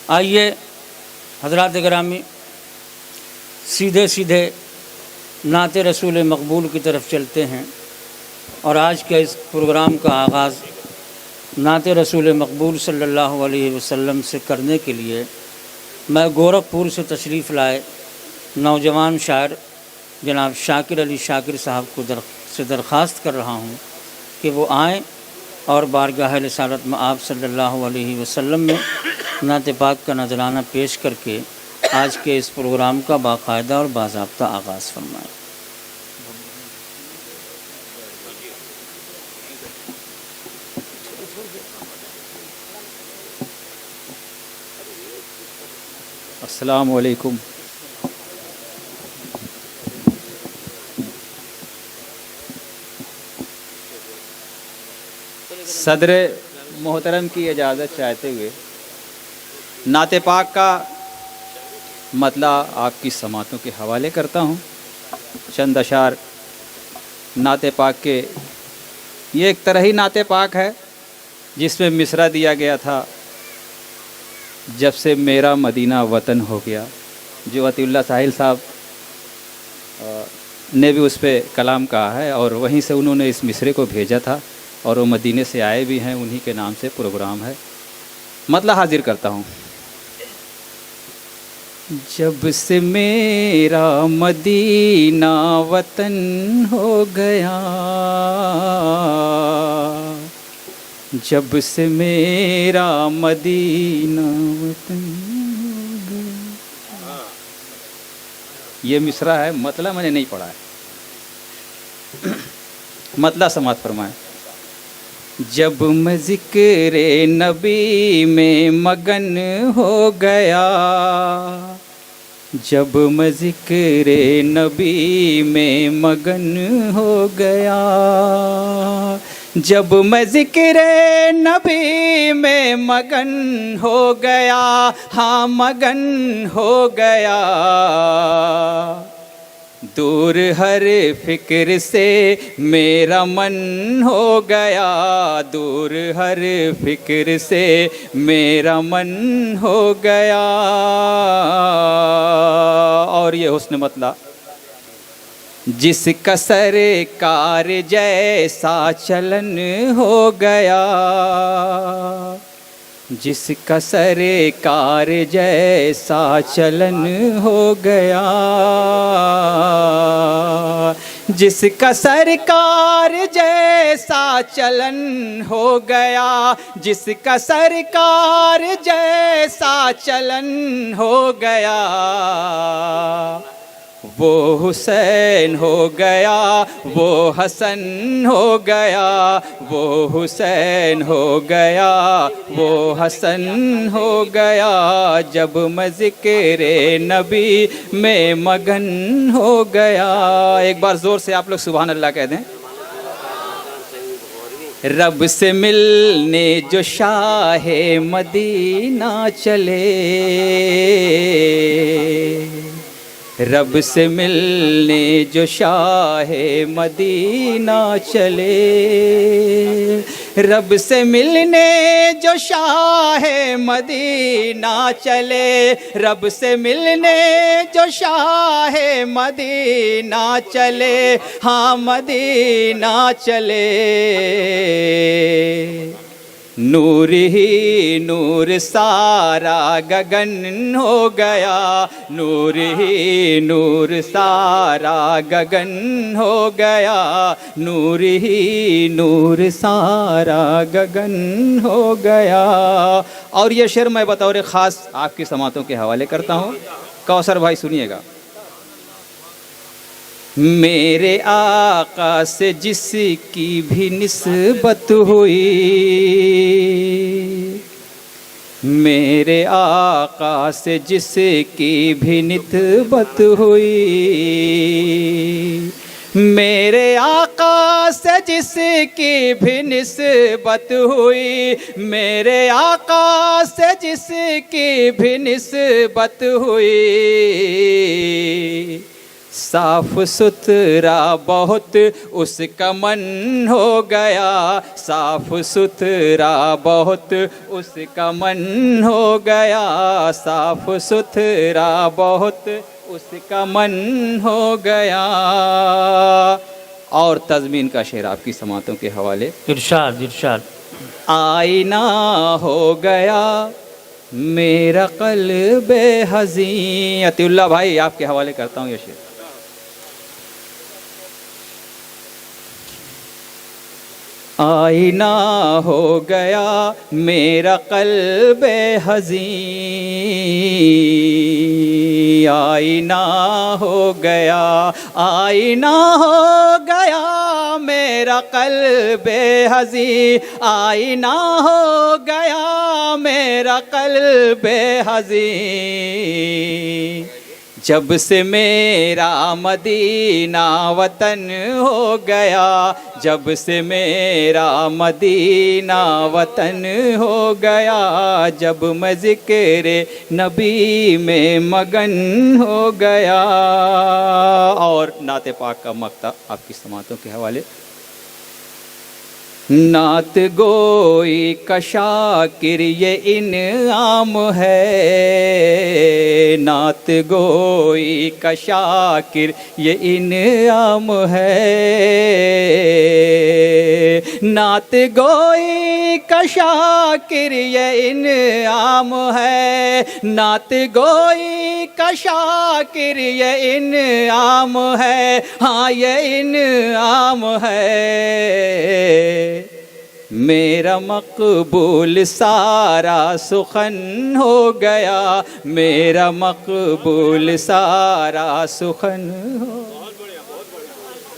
आइए हज़रात गिरामी, सीधे सीधे नाते रसूल मकबूल की तरफ चलते हैं और आज के इस प्रोग्राम का आगाज़ नाते रसूल मकबूल सल्लल्लाहु अलैहि वसल्लम से करने के लिए मैं गोरखपुर से तशरीफ़ लाए नौजवान शायर जनाब शाकिर अली शाकिर साहब को दरख्वास्त कर रहा हूँ कि वो आएँ और बारगाह रिसालत में आप सल्लल्लाहु अलैहि वसल्लम में नात पाक का नजराना पेश करके आज के इस प्रोग्राम का बाकायदा और बाज़ाब्ता आगाज़ फरमाएँ। अस्सलामु अलैकुम। सदर मोहतरम की इजाज़त चाहते हुए नाते पाक का मतला आपकी समातों के हवाले करता हूँ। चंद अशार नाते पाक के, ये एक तरह ही नाते पाक है जिसमें मिसरा दिया गया था, जब से मेरा मदीना वतन हो गया, जो अतीउल्लाह साहिल साहब ने भी उस पर कलाम कहा है और वहीं से उन्होंने इस मिसरे को भेजा था और वो मदीने से आए भी हैं, उन्हीं के नाम से प्रोग्राम है। मतलब हाजिर करता हूँ। जब से मेरा मदीना वतन हो गया, जब से मेरा मदीना वतन हो गया। ये मिसरा है, मतलब मैंने नहीं पढ़ा है। मतलब समात फरमाए। जब मैं ज़िक्र नबी में मगन हो गया, जब मैं ज़िक्र नबी में मगन हो गया, जब मैं ज़िक्र नबी में मगन हो गया, हाँ मगन हो गया, दूर हर फिक्र से मेरा मन हो गया, दूर हर फिक्र से मेरा मन हो गया। और ये हुस्न मतला, जिसका सरकार जैसा चलन हो गया, जिसका सरकार जैसा चलन हो गया, जिसका सरकार जैसा चलन हो गया, जिसका सरकार जैसा चलन हो गया, वो हुसैन हो गया, वो हसन हो गया, वो हुसैन हो गया, वो हसन हो गया, जब मैं ज़िक्र नबी में मगन हो गया। एक बार ज़ोर से आप लोग सुभान अल्लाह कह दें। रब से मिलने जो शाहे मदीना चले, रब से मिलने जो शाहे मदीना चले, रब से मिलने जो शाहे मदीना चले, रब से मिलने जो शाहे मदीना चले, हाँ मदीना चले, नूर ही नूर सारा गगन हो गया, नूर ही नूर सारा गगन हो गया, नूर ही नूर सारा गगन हो गया। और ये शेर मैं बतौर ख़ास आपकी समातों के हवाले करता हूँ। कौसर भाई सुनिएगा। मेरे आका से जिसकी भी निस्बत हुई, मेरे आका से जिसकी भी निस्बत हुई, मेरे आका से जिसकी भी निस्बत हुई, मेरे आका से जिसकी भी निस्बत हुई, साफ सुथरा बहुत उसका मन हो गया, साफ सुथरा बहुत उसका मन हो गया, साफ सुथरा बहुत उसका मन हो गया। और तज़मीन का शेर आपकी समातों के हवाले। इरशाद इरशाद। आईना हो गया मेरा क़ल्ब हज़ीं। अतिउल्लाह भाई आपके हवाले करता हूँ ये शेर। आईना हो गया मेरा क़ल्ब हज़ीं, आईना हो गया, आईना हो गया मेरा क़ल्ब हज़ीं, आईना हो गया मेरा क़ल्ब हज़ीं। जब से मेरा मदीना वतन हो गया, जब से मेरा मदीना वतन हो गया, जब मैं ज़िक्र नबी में मगन हो गया। और नाते पाक का मक्ता आपकी समातों के हवाले। नात गोई का शाकिर ये इनाम है, नात गोई का शाकिर ये इनाम है, नात गोई का शाकिर ये इनाम है, नात गोई का शाकिर ये इनाम है, हाँ ये इनाम है। मेरा मकबूल सारा सुखन हो गया, मेरा मकबूल सारा सुखन हो